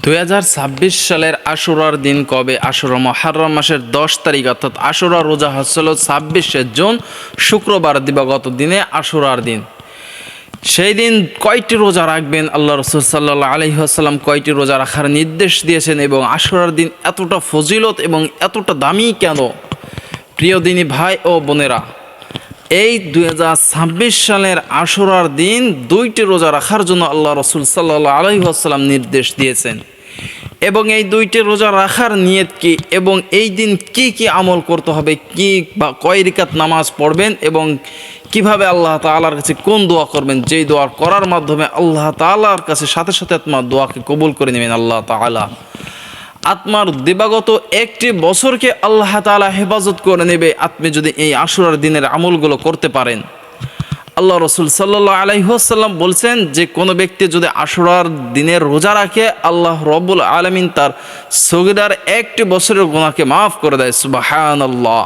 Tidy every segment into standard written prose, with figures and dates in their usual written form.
2026 সালের আশুরার দিন কবে? আশুরা মুহররম মাসের 10 তারিখ, অর্থাৎ আশুরা রোজা হচ্ছিল 26শে জুন শুক্রবার দিবাগত দিনে আশুরার দিন। সেই দিন কয়টি রোজা রাখবেন? আল্লাহ রাসূল সাল্লাল্লাহু আলাইহি ওয়াসাল্লাম কয়টি রোজা রাখার নির্দেশ দিয়েছেন এবং আশুরার দিন এতটা ফজিলত এবং এতটা দামি কেন? প্রিয় দিনী ভাই ও বোনেরা, এই 2026 সালের আশুরার দিন 2টি রোজা রাখার জন্য আল্লাহ রাসূল সাল্লাল্লাহু আলাইহি ওয়াসাল্লাম নির্দেশ দিয়েছেন। এবং এই 2টি রোজা রাখার নিয়ত কি এবং এই দিন কি কি আমল করতে হবে, কি বা কয় রাকাত নামাজ পড়বেন এবং কিভাবে আল্লাহ তাআলার কাছে কোন দোয়া করবেন, যেই দোয়া করার মাধ্যমে আল্লাহ তাআলার কাছে সাথে সাথে আপনার দোয়াকে কবুল করে নেবেন আল্লাহ তাআলা। আপনার দিবাগত একটি বছরকে আল্লাহ তাআলা হেফাজত করে নেবে আপনি যদি এই আশুরার দিনের আমলগুলো করতে পারেন। আল্লাহ রাসূল সাল্লাল্লাহু আলাইহি ওয়াসাল্লাম বলছেন যে কোনো ব্যক্তি যদি আশুরার দিনের রোজা রাখে, আল্লাহ রব্বুল আলামিন তার সগীরার একটি বছরের গুনাহকে মাফ করে দেয়। সুবহানাল্লাহ।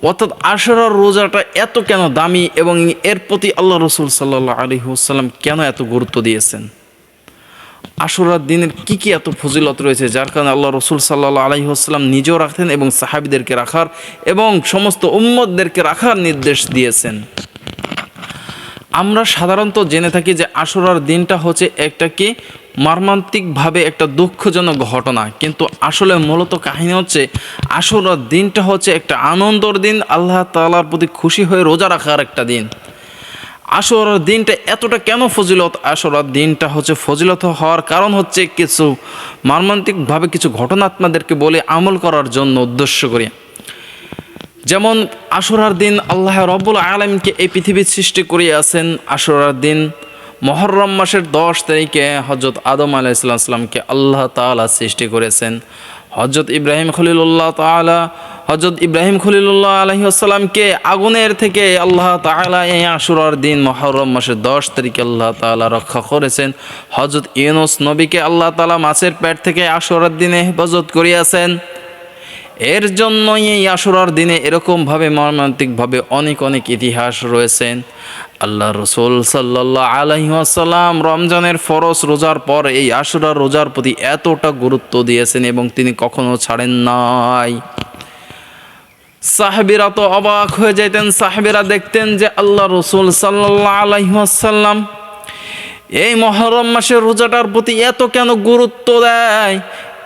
অর্থাৎ আশুরার রোজাটা এত কেন দামি এবং এর প্রতি আল্লাহ রাসূল সাল্লাল্লাহু আলাইহি ওয়াসাল্লাম কেন এত গুরুত্ব দিয়েছেন? আশুরার দিনের কি কি এত ফজিলত রয়েছে যার কারণে আল্লাহ রাসূল সাল্লাল্লাহু আলাইহি ওয়াসাল্লাম নিজেও রাখতেন এবং সাহাবীদেরকে রাখার এবং সমস্ত উম্মতদেরকে রাখার নির্দেশ দিয়েছেন। আমরা সাধারণত জেনে থাকি যে আশুরার দিনটা হচ্ছে একটা কি মর্মান্তিকভাবে একটা দুঃখজনক ঘটনা, কিন্তু আসলে মূলত কাহিনী হচ্ছে আশুরার দিনটা হচ্ছে একটা আনন্দের দিন, আল্লাহ তাআলার প্রতি খুশি হয়ে রোজা রাখার একটা দিন। আশুরার দিনটা এতটা কেন ফজিলত? আশুরার দিনটা হচ্ছে ফজিলত হওয়ার কারণ হচ্ছে কিছু মর্মান্তিকভাবে কিছু ঘটনা আপনাদেরকে বলে আমল করার জন্য উদ্দেশ্য করি। যেমন আশুরার দিন আল্লাহ রব্বুল আলামিনকে এই পৃথিবীর সৃষ্টি করিয়াছেন। আশুরার দিন মুহররম মাসের 10 তারিখে হযরত আদম আলাইহিস সালামকে আল্লাহ তাআলা সৃষ্টি করেছেন। হযরত ইব্রাহিম খলিলুল্লাহ আলাইহিস সালামকে আগুনের থেকে আল্লাহ তাআলা এই আশুরার দিন মুহররম মাসের 10 তারিখে আল্লাহ তাআলা রক্ষা করেছেন। হযরত ইউনূস নবীকে আল্লাহ তাআলা মাছের পেট থেকে আশুরার দিনে হেফাজত করিয়াছেন। এর জন্যই এই আশুরার দিনে এরকমভাবে মর্মান্তিকভাবে অনেক অনেক ইতিহাস রয়েছেন। আল্লাহ রাসূল সাল্লাল্লাহু আলাইহি ওয়াসাল্লাম রমজানের ফরজ রোজার পর এই আশুরার রোজার প্রতি এতটা গুরুত্ব দিয়েছেন এবং তিনি কখনো ছাড়েন নাই। সাহাবীরা তো অবাক হয়ে যেতেন, সাহাবীরা দেখতেন যে আল্লাহ রাসূল সাল্লাল্লাহু আলাইহি ওয়াসাল্লাম এই মুহররম মাসের রোজাটার প্রতি এত কেন গুরুত্ব দেয়,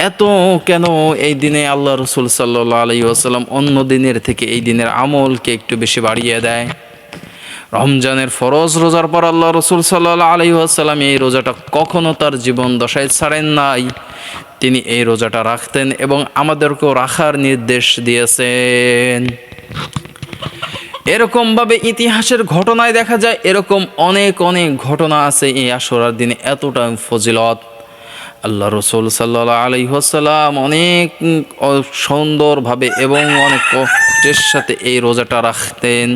এত কেন এই দিনে আল্লাহ রাসূল সাল্লাল্লাহু আলাইহি ওয়াসাল্লাম অন্য দিনের থেকে এই দিনের আমলকে একটু বেশি বাড়িয়ে দেয়। রমজানের ফরজ রোজার পর আল্লাহ রাসূল সাল্লাল্লাহু আলাইহি ওয়াসাল্লাম এই রোজাটা কখনো তার জীবন দশায় ছাড়েন নাই। তিনি এই রোজাটা রাখতেন এবং আমাদেরকেও রাখার নির্দেশ দিয়েছেন। এরকমভাবে ইতিহাসের ঘটনায় দেখা যায় এরকম অনেক অনেক ঘটনা আছে এই আশুরার দিনে এতটা ফজিলত। আল্লাহ রাসূল সাল্লাল্লাহু আলাইহি ওয়াসাল্লাম অনেক সুন্দরভাবে এবং অনেক কষ্টের সাথে এই রোজাটা রাখতেন।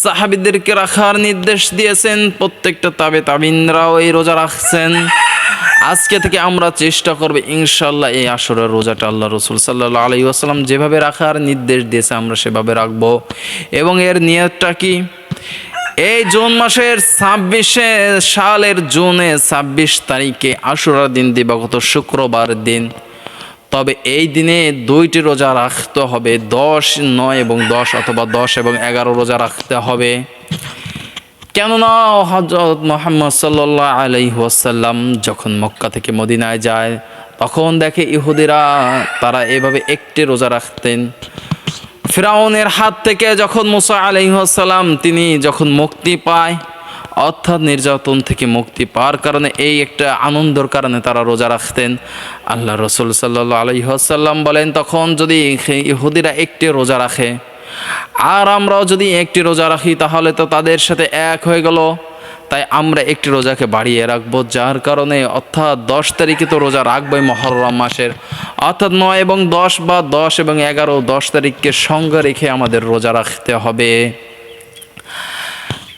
সাহাবীদেরকে রাখার নির্দেশ দিয়েছেন, প্রত্যেকটা তাবিনরাও এই রোজা রাখছেন। আজকে থেকে আমরা চেষ্টা করব ইনশাআল্লাহ এই আশুরার রোজাটা আল্লাহ রাসূল সাল্লাল্লাহু আলাইহি ওয়াসাল্লাম যেভাবে রাখার নির্দেশ দিয়েছে আমরা সেভাবে রাখব। এবং এর নিয়তটা কি? এই জুন মাসের 26 তারিখে আশুরার দিন দিবাগত শুক্রবার দিন। তবে এই দিনে 2টি রোজা রাখতে হবে, 10, 9 এবং 10 অথবা 10 এবং 11 রোজা রাখতে হবে। কেননা হযরত মুহাম্মদ সাল্লাল্লাহু আলাইহি ওয়াসাল্লাম যখন মক্কা থেকে মদিনায় যায় তখন দেখে ইহুদিরা তারা এভাবে একটি রোজা রাখতেন। ফিরাউনের হাত থেকে যখন মুসা আলাইহিস সালাম তিনি যখন মুক্তি পায়, অর্থাৎ নির্যাতন থেকে মুক্তি পাওয়ার কারণে এই একটা আনন্দের কারণে তারা রোজা রাখতেন। আল্লাহ রাসূল সাল্লাল্লাহু আলাইহি ওয়াসাল্লাম বলেন তখন যদি ইহুদিরা একটি রোজা রাখে আর আমরাও যদি একটি রোজা রাখি তাহলে তো তাদের সাথে এক হয়ে গেল, তাই আমরা একটি রোজাকে বাড়িয়ে রাখবো। যার কারণে অর্থাৎ 10 তারিখে তো রোজা রাখবোই মুহররম মাসের, অর্থাৎ 9 এবং 10 বা 10 এবং 11, 10 তারিখকে সঙ্গে রেখে আমাদের রোজা রাখতে হবে।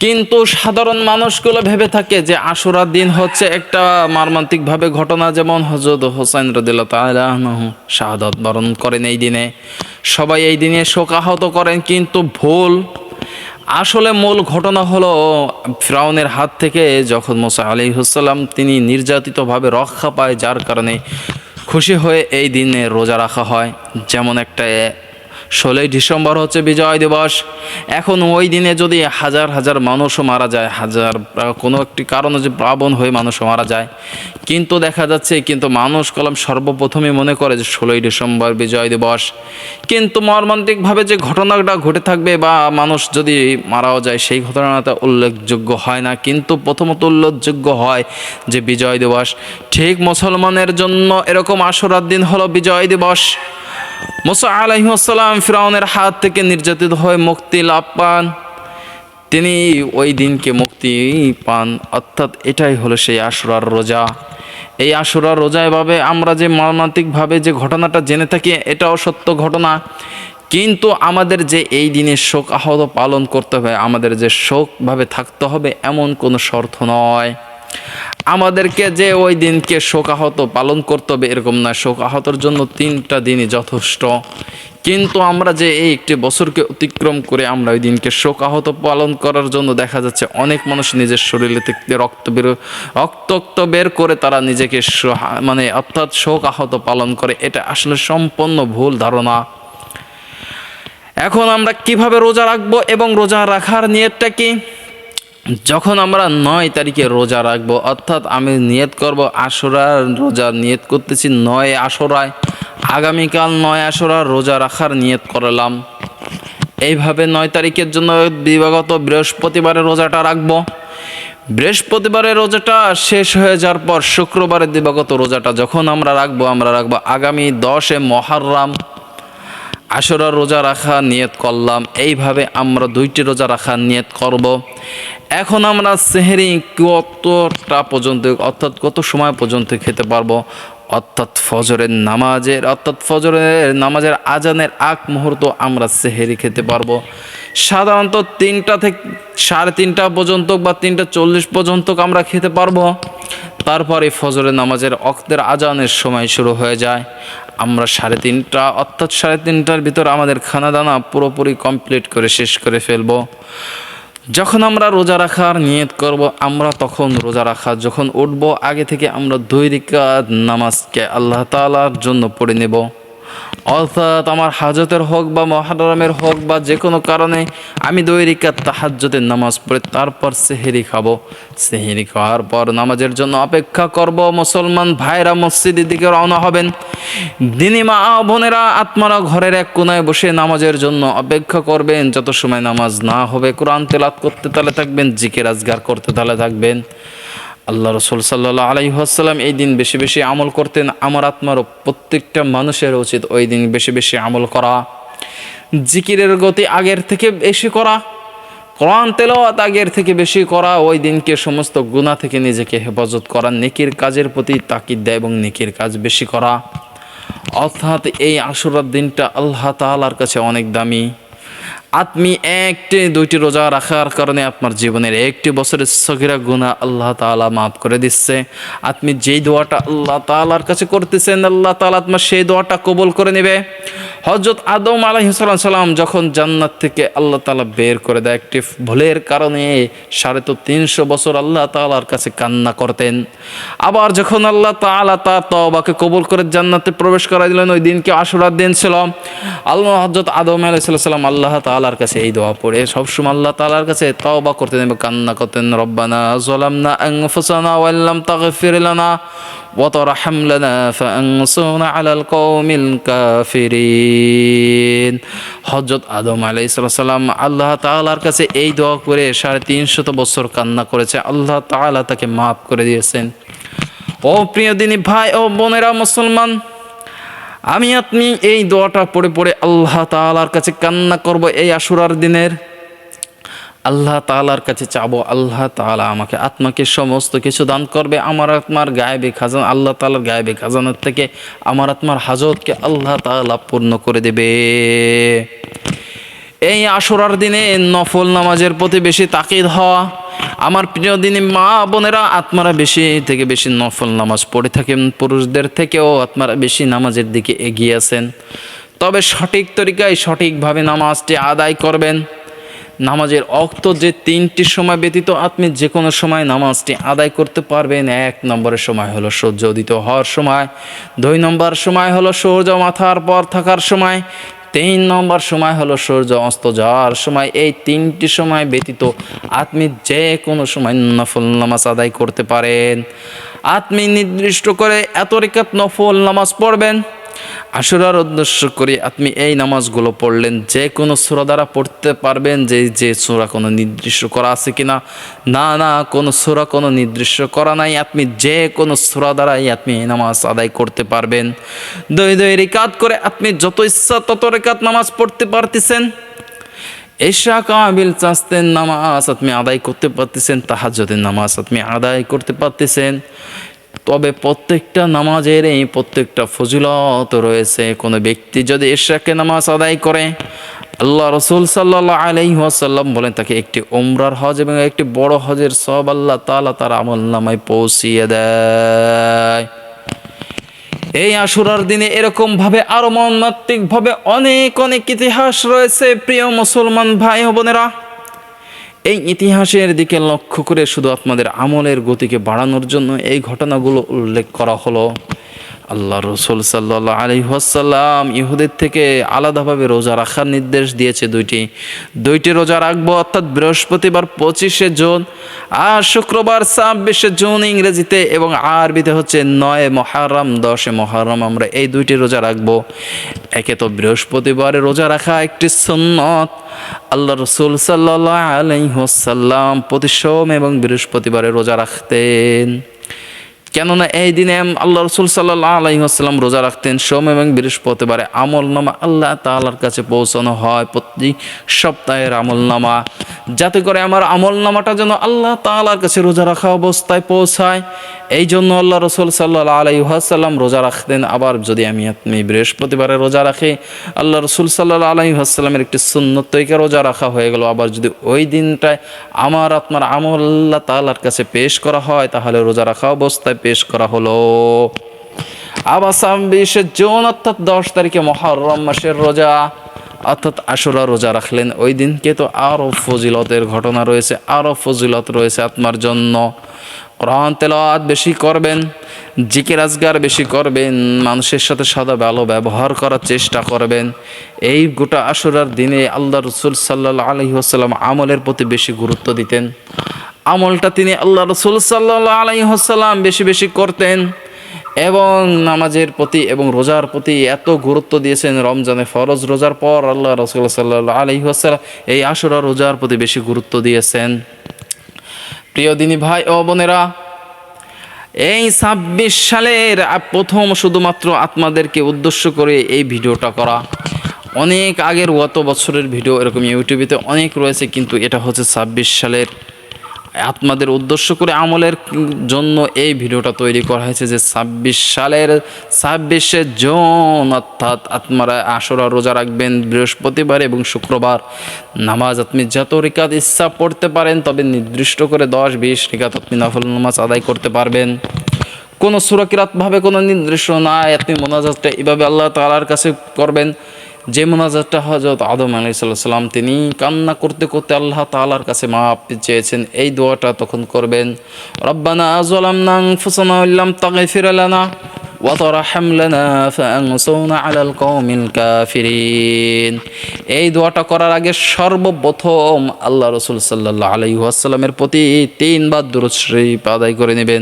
কিন্তু সাধারণ মানুষগুলো ভেবে থাকে যে আশুরার দিন হচ্ছে একটা মর্মান্তিকভাবে ঘটনা, যেমন হযরত হুসাইন রাদিয়াল্লাহু তাআলা আনহু শাহাদাত বরণ করেন এই দিনে, সবাই এই দিনে শোকাহত করেন, কিন্তু ভুল। আসলে মূল ঘটনা হলো ফিরআউনের হাত থেকে যখন মুসা আলাইহিস সালাম তিনি নির্যাতিতভাবে রক্ষা পায়, যার কারণে খুশি হয়ে এই দিনে রোজা রাখা হয়। যেমন একটা 16ই ডিসেম্বর হচ্ছে বিজয় দিবস। এখন ওই দিনে যদি হাজার হাজার মানুষও মারা যায়, কোনো একটি কারণে যে প্লাবন হয়ে মানুষও মারা যায়, কিন্তু দেখা যাচ্ছে কিন্তু মানুষ কলম সর্বপ্রথমে মনে করে যে 16ই ডিসেম্বর বিজয় দিবস। কিন্তু মর্মান্তিকভাবে যে ঘটনাটা ঘটে থাকবে বা মানুষ যদি মারাও যায় সেই ঘটনাটা উল্লেখযোগ্য হয় না, কিন্তু প্রথমত উল্লেখযোগ্য হয় যে বিজয় দিবস। ঠিক মুসলমানের জন্য এরকম আশুরার দিন হলো বিজয় দিবস। মুসা আলাইহিস সালাম ফিরআউনের হাত থেকে নির্যাতিত হয়ে মুক্তি লাভ পান, তিনি ওই দিনকে মুক্তি পান, অর্থাৎ এটাই হলো সেই আশুরার রোজা। এই আশুরার রোজা এভাবে আমরা যে মর্মান্তিকভাবে যে ঘটনাটা জেনে থাকি এটাও সত্য ঘটনা, কিন্তু আমাদের যে এই দিনে শোক আহত পালন করতে হবে, আমাদের যে শোকভাবে থাকতে হবে এমন কোনো শর্ত নয়। আমাদেরকে যে ওই দিনকে শোকাহত পালন করতে হবে এরকম না, শোকাহতর জন্য 3টা দিনই যথেষ্ট। কিন্তু আমরা যে এই একটি বছরকে অতিক্রম করে আমরা ওই দিনকে শোকাহত পালন করার জন্য দেখা যাচ্ছে অনেক মানুষ নিজের শরীরে থেকে রক্ত বের করে তারা নিজেকে অর্থাৎ শোকাহত পালন করে, এটা আসলে সম্পূর্ণ ভুল ধারণা। এখন আমরা কিভাবে রোজা রাখবো এবং রোজা রাখার নিয়তটা কি? যখন আমরা 9 তারিখে রোজা রাখবো, অর্থাৎ আমি নিয়ত করব আশুরার রোজা নিয়ত করতেছি 9 আশুরায়, আগামীকাল 9 আশুরার রোজা রাখার নিয়ত করলাম। এইভাবে 9 তারিখের জন্য দিবাগত বৃহস্পতিবারের রোজাটা রাখবো। বৃহস্পতিবারের রোজাটা শেষ হয়ে যাওয়ার পর শুক্রবারের দিবাগত রোজাটা যখন আমরা রাখবো আগামী 10 মুহররম আশুরার রোজা রাখা নিয়ত করলাম। এইভাবে আমরা 2টি রোজা রাখার নিয়ত করব। এখন আমরা সেহরি কতটা পর্যন্ত অর্থাৎ কত সময় পর্যন্ত খেতে পারবো, অর্থাৎ ফজরের নামাজের আজানের আগ মুহূর্ত আমরা সেহরি খেতে পারবো। সাধারণত 3টা থেকে 3:30 পর্যন্ত বা 3:40 পর্যন্ত আমরা খেতে পারবো। তারপরে ফজরের নামাজের ওয়াক্তের আজানের সময় শুরু হয়ে যায়। আমরা 3:30 অর্থাৎ 3:30টার ভিতর আমাদের খানা দানা পুরোপুরি কমপ্লিট করে শেষ করে ফেলবো। যখন আমরা রোজা রাখার নিয়ত করব, আমরা তখন রোজা রাখা যখন উঠবো আগে থেকে আমরা 2 রাকাত নামাজকে আল্লাহ তাআলার জন্য পড়ে নেব। অর্থাৎ আমার হাজতের হোক বা মুহররমের হোক বা যে কোনো কারণে আমি 2 রাকাত তাহাজ্জুদের নামাজ পড়ে তারপর সেহরি খাবো। সেহরি খাওয়ার পর নামাজের জন্য অপেক্ষা করব। মুসলমান ভাইরা মসজিদের দিকে রওনা হবেন। দিনী মা বোনেরা আত্মারা ঘরের এক কোনায় বসে নামাজের জন্য অপেক্ষা করবেন। যত সময় নামাজ না হবে কোরআন তেলাওয়াত করতে তালে থাকবেন, জিকির আজগার করতে তালে থাকবেন। আল্লাহ রাসূল সাল্লাল্লাহু আলাইহি ওয়াসাল্লাম এই দিন বেশি বেশি আমল করতেন। আমার আত্মারও প্রত্যেকটা মানুষের উচিত ওই দিন বেশি বেশি আমল করা, জিকিরের গতি আগের থেকে বেশি করা, কোরআন তেলাওয়াত আগের থেকে বেশি করা, ওই দিনকে সমস্ত গুনাহ থেকে নিজেকে হেফাজত করা, নেকির কাজের প্রতি তাকিদ দেয় এবং নেকির কাজ বেশি করা। অর্থাৎ এই আশুরার দিনটা আল্লাহ তাআলার কাছে অনেক দামি। আপনি 1-2টি রোজা রাখার কারণে আপনার জীবনের 1টি বছরের সগীরা গুনাহ আল্লাহ তাআলা মাফ করে দিচ্ছে। আপনি যেই দোয়াটা আল্লাহ তাআলার কাছে করতেছেন আল্লাহ তাআলা আপনার সেই দোয়াটা কবুল করে নেবে। হযরত আদম আলাইহিস সালাম যখন জান্নাত থেকে আল্লাহ তাআলা বের করে দেয় একটি ভুলের কারণে 350 বছর আল্লাহ তাআলার কাছে কান্না করতেন। আবার যখন আল্লাহ তাআলা তার তওবাকে কবুল করে জান্নাতে প্রবেশ করাই দিলেন, ওই দিনকে আশুরার দিন ছিল। হযরত আদম আলাইহিস সালাম আল্লাহ তাআলার কাছে এই দোয়া পড়ে সবসময় আল্লাহ তাআলার কাছে তওবা করতেন এবং কান্না করতেন। রব্বানা যালামনা আনফুসানা ওয়া লাম তাগফির লানা ওয়া তারহাম লানা ফাআনসুরনা আলাল কওমিল কাফিরিন। হযরত আদম আলাইহিস সালাম আল্লাহ তাআলার কাছে এই দোয়া করে 350 বছর কান্না করেছে, আল্লাহ তাআলা তাকে মাফ করে দিয়েছেন। ও প্রিয় দিনী ভাই ও বোনেরা মুসলমান, আপনি এই দোয়াটা পড়ে পড়ে আল্লাহ তাআলার কাছে কান্না করব। এই আশুরার দিনের আল্লাহ তাআলার কাছে চাবো আল্লাহ তাআলা আমাকে আত্মাকে সমস্ত কিছু দান করবে। আমার আত্মার গায়েবী খাজানা আল্লাহ তাআলার গায়েবী খাজানার থেকে আমার আত্মার হাজতকে আল্লাহ তাআলা পূর্ণ করে দেবে। এই আশুরার দিনে নফল নামাজের প্রতি বেশি তাকিদ হওয়া। আমার প্রিয় দিনী মা বোনেরা, আত্মারা বেশি থেকে বেশি নফল নামাজ পড়ে থাকেন, পুরুষদের থেকেও আত্মারা বেশি নামাজের দিকে এগিয়ে আছেন। তবে সঠিক তরিকায় সঠিকভাবে নামাজটি আদায় করবেন। নামাজের অক্ত যে 3টি সময় ব্যতীত আপনি যে কোনো সময় নামাজটি আদায় করতে পারবেন। 1 নম্বরের সময় হলো সূর্য উদিত হওয়ার সময়, 2 নম্বর সময় হলো সূর্য মাথার পর থাকার সময়, 3 নম্বর সময় হলো সূর্য অস্ত যাওয়ার সময়। এই 3টি সময় ব্যতীত আপনি যে কোনো সময় নফল নামাজ আদায় করতে পারেন। আপনি নির্দিষ্ট করে এত রেখাত নফল নামাজ পড়বেন। আশুরার উদ্দেশ্য করে আপনি এই নামাজগুলো পড়লেন, যে কোনো সূরা দ্বারা পড়তে পারবেন। যে সূরা কোনো নির্দিষ্ট করা আছে কিনা? না, কোনো সূরা কোনো নির্দিষ্ট করা নাই। আপনি যে কোনো সূরা দ্বারাই আপনি এই নামাজ আদায় করতে পারবেন। 2 রেখাত করে আপনি যত ইচ্ছা তত রেখাত নামাজ পড়তে পারতেছেন। এশা কাবিল চাস্তেন নামাজ আপনি আদায় করতে পারতেছেন, তাহাজ্জুদের নামাজ আপনি আদায় করতে পারতেছেন। তবে প্রত্যেকটা নামাজের এই প্রত্যেকটা ফজিলত রয়েছে। কোনো ব্যক্তি যদি এশাকে নামাজ আদায় করে, আল্লাহ রাসূল সাল্লাল্লাহু আলাইহি ওয়াসাল্লাম বলেন তাকে একটি উমরার হজ এবং একটি বড় হজের সওয়াব আল্লাহ তাআলা তার আমলনামায় পৌঁছিয়ে দেয়। এই আশুরার দিনে এরকম ভাবে আরো মর্মান্তিক ভাবে অনেক ইতিহাস রয়েছে। প্রিয় মুসলমান ভাই ও বোনেরা, এই ইতিহাসের দিকে লক্ষ্য করে শুধু আপনাদের আমলের গতিকে বাড়ানোর জন্য এই ঘটনাগুলো উল্লেখ করা হলো। আল্লাহ রাসূল সাল্লাল্লাহু আলাইহি ওয়াসাল্লাম ইহুদের থেকে আলাদাভাবে রোজা রাখার নির্দেশ দিয়েছে। দুইটি রোজা রাখবো, অর্থাৎ বৃহস্পতিবার 25শে জুন আর শুক্রবার 26শে জুন ইংরেজিতে, এবং আরবিতে হচ্ছে 9 মুহররম 10 মুহররম। আমরা এই 2টি রোজা রাখবো। একে তো বৃহস্পতিবারে রোজা রাখা একটি সুন্নত। আল্লাহ রাসূল সাল্লাল্লাহু আলাইহি ওয়াসাল্লাম প্রতি সোম এবং বৃহস্পতিবারে রোজা রাখতেন। কেননা এই দিনে আল্লাহ রাসূল সাল্লাল্লাহু আলাইহি ওয়াসাল্লাম রোজা রাখতেন। সোম এবং বৃহস্পতিবারে আমলনামা আল্লাহ তাআলার কাছে পৌঁছানো হয়, প্রতি সপ্তাহের আমলনামা, যাতে করে আমার আমলনামাটা যেন আল্লাহ তাআলার কাছে রোজা রাখা অবস্থায় পৌঁছায়। এই জন্য আল্লাহ রাসূল সাল্লাল্লাহু আলাইহি ওয়াসাল্লাম রোজা রাখতেন। আবার যদি আপনি বৃহস্পতিবারে রোজা রাখে, আল্লাহ রাসূল সাল্লাল্লাহু আলাইহি ওয়াসাল্লামের একটি সুন্নত তরিকা রোজা রাখা হয়ে গেল। আবার যদি ওই দিনটায় আপনার আমল আল্লাহ তাআলার কাছে পেশ করা হয়, তাহলে রোজা রাখা অবস্থায় পেশ করা হলো। আবার 26শে জুন অর্থাৎ 10 তারিখে মুহররম মাসের রোজা অর্থাৎ আশুরা রোজা রাখলেন। ওই দিনকে তো আরও ফজিলতের ঘটনা রয়েছে, আরও ফজিলত রয়েছে আপনার জন্য। কোরআন তেলাওয়াত বেশি করবেন, জিকির আজগার বেশি করবেন, মানুষের সাথে সদা ভালো ব্যবহার করার চেষ্টা করবেন। এই গোটা আশুরার দিনে আল্লাহ রাসূল সাল্লাল্লাহু আলাইহি ওয়াসাল্লাম আমলের প্রতি বেশি গুরুত্ব দিতেন। আমলটা তিনি আল্লাহ রাসূল সাল্লাল্লাহু আলাইহি ওয়াসাল্লাম বেশি করতেন, এবং নামাজের প্রতি এবং রোজার প্রতি এত গুরুত্ব দিয়েছেন। রমজানে ফরজ রোজার পর আল্লাহ রাসূল সাল্লাল্লাহু আলাইহি ওয়াসাল্লাম এই আশুরা রোজার প্রতি বেশি গুরুত্ব দিয়েছেন। প্রিয় দিনী ভাই ও বোনেরা, এই 26 সালের প্রথম শুধুমাত্র আপনাদেরকে উদ্দেশ্য করে এই ভিডিওটা করা। অনেক আগের গত বছরের ভিডিও এরকম ইউটিউবেতে অনেক রয়েছে, কিন্তু এটা হচ্ছে 26 সালের আপনাদের উদ্দেশ্য করে আমলের জন্য এই ভিডিওটা তৈরি করা হয়েছে। যে 26 সালের 26শে জুন অর্থাৎ আপনারা আশুরা রোজা রাখবেন বৃহস্পতিবার এবং শুক্রবার। নামাজ আপনি যত রিকাত ইচ্ছা পড়তে পারেন, তবে নির্দিষ্ট করে 10-20 রিকাত আপনি নফল নামাজ আদায় করতে পারবেন। কোনো সূরা কিরাতভাবে কোনো নির্দিষ্ট নাই। আপনি মোনাজাতটা এভাবে আল্লাহ তাআলার কাছে করবেন, যে মোনাজাতটা হযরত আদম আলাইহিস সালাম তিনি কান্না করতে করতে আল্লাহ তাআলার কাছে মাফ চেয়েছেন, এই দোয়াটা তখন করবেন। রব্বানা যালামনা আনফুসানা ওয়া লাম তাগফির লানা ওয়া তারহামনা ফাআনসুরনা আলাল কওমিল কাফিরিন। এই দোয়াটা করার আগে সর্বপ্রথম আল্লাহ রাসূল সাল্লাল্লাহু আলাইহি ওয়াসাল্লামের প্রতি 3 বার দুরূদ শরীফ আদায় করে নেবেন।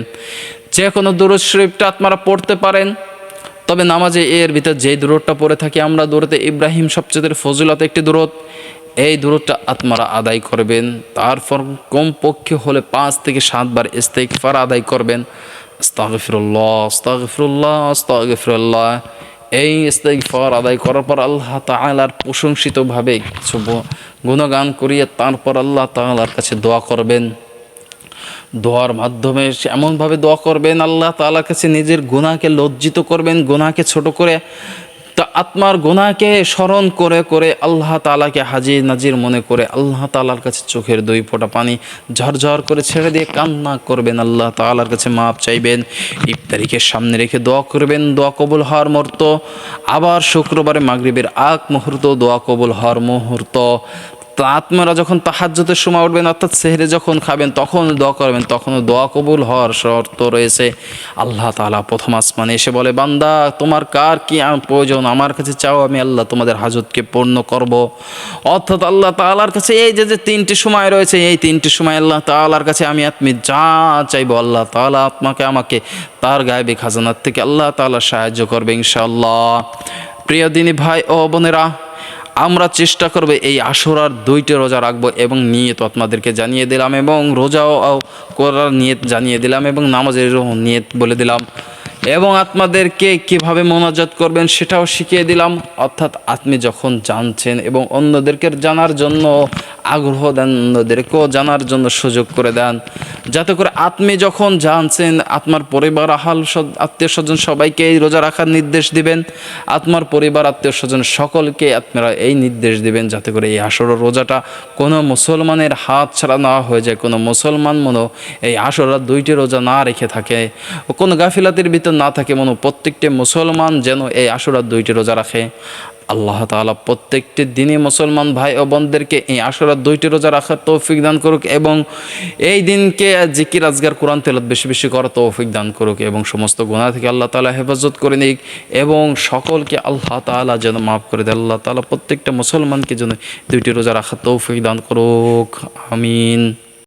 যে কোনো দুরূদ শরীফটা আপনারা পড়তে পারেন, তবে নামাজে এর ভিতর যেই দুরূদটা পড়ে থাকি আমরা, দুরূদে ইব্রাহিম সবচেয়ে ফজিলত একটি দুরূদ, এই দুরূদটা আপনারা আদায় করবেন। তারপর কমপক্ষে হলে 5 থেকে 7 বার ইস্তিগফার আদায় করবেন। আস্তাগফিরুল্লাহ আস্তাগফিরুল্লাহ আস্তাগফিরুল্লাহ। এই ইস্তিগফার আদায় করার পর আল্লাহ তাআলার প্রশংসিতভাবে কিছু গুণগান করিয়ে তারপর আল্লাহ তাআলার কাছে দোয়া করবেন। দোয়ার মাধ্যমে এমনভাবে দোয়া করবেন, আল্লাহ তাআলার কাছে নিজের গুনাহকে লজ্জিত করবেন, গুনাহকে ছোট করে, তা আপনার গুনাহকে স্মরণ করে করে আল্লাহ তাআলাকে হাজির নাজির মনে করে আল্লাহ তাআলার কাছে চোখের 2 ফোঁটা পানি ঝরঝর করে ছেড়ে দিয়ে কান্না করবেন, আল্লাহ তাআলার কাছে মাপ চাইবেন। ইফতারিকে সামনে রেখে দোয়া করবেন, দোয়া কবুল হওয়ার মুহূর্ত। আবার শুক্রবারে মাগরিবের আগ মুহূর্ত দোয়া কবুল হওয়ার মুহূর্ত। তো আপনারা যখন তাহাজ্জুদের সময় উঠবেন অর্থাৎ সেহরে যখন খাবেন তখন দোয়া করবেন, তখনও দোয়া কবুল হওয়ার শর্ত রয়েছে। আল্লাহ তাআলা প্রথম আসমানে এসে বলে, বান্দা তোমার কার কি প্রয়োজন আমার কাছে চাও, আমি আল্লাহ তোমাদের হাজতকে পূর্ণ করব। অর্থাৎ আল্লাহ তাআলার কাছে এই যে তিনটি সময় রয়েছে, এই তিনটি সময় আল্লাহ তাআলার কাছে আপনি যা চাইবো আল্লাহ তাআলা আমাকে তার গায়েবী খাজানার থেকে আল্লাহ তাআলা সাহায্য করবে ইনশাআল্লাহ। প্রিয় দিনী ভাই ও বোনেরা, আমরা চেষ্টা করব এই আশুরার 2টি রোজা রাখবো এবং নিয়ত আপনাদেরকে জানিয়ে দিলাম, এবং রোজাও করার নিয়ত জানিয়ে দিলাম, এবং নামাজের নিয়ত বলে দিলাম, এবং আপনাদেরকে কিভাবে মোনাজাত করবেন সেটাও শিখিয়ে দিলাম। অর্থাৎ আপনি যখন জানছেন এবং অন্যদেরকে জানার জন্য আগ্রহ দেন, অন্যদেরকেও জানার জন্য সুযোগ করে দেন, যাতে করে আপনি যখন জানছেন আপনার পরিবার আত্মীয় স্বজন সবাইকে এই রোজা রাখার নির্দেশ দিবেন, আপনার পরিবার আত্মীয় স্বজন সকলকে আপনারা এই নির্দেশ দিবেন, যাতে করে এই আশুরার রোজাটা কোনো মুসলমানের হাত ছাড়া না হয়ে যায়, কোনো মুসলমান এই আশুরার 2টি রোজা না রেখে থাকে, কোনো গাফিলাতির ভিতর না থাকে, প্রত্যেকটি মুসলমান যেন এই আশুরার 2টি রোজা রাখে। আল্লাহ তাআলা প্রত্যেকটি দিনই মুসলমান ভাই ও বোনদেরকে এই আশুরার 2টি রোজা রাখার তৌফিক দান করুক, এবং এই দিনকে জিকির আজগার কোরআন তেলাওয়াত বেশি বেশি করার তৌফিক দান করুক, এবং সমস্ত গুনাহ থেকে আল্লাহ তাআলা হেফাজত করে নিক, এবং সকলকে আল্লাহ তাআলা যেন মাফ করে দেয়। আল্লাহ তাআলা প্রত্যেকটা মুসলমানকে যেন 2টি রোজা রাখার তৌফিক দান করুক, আমিন।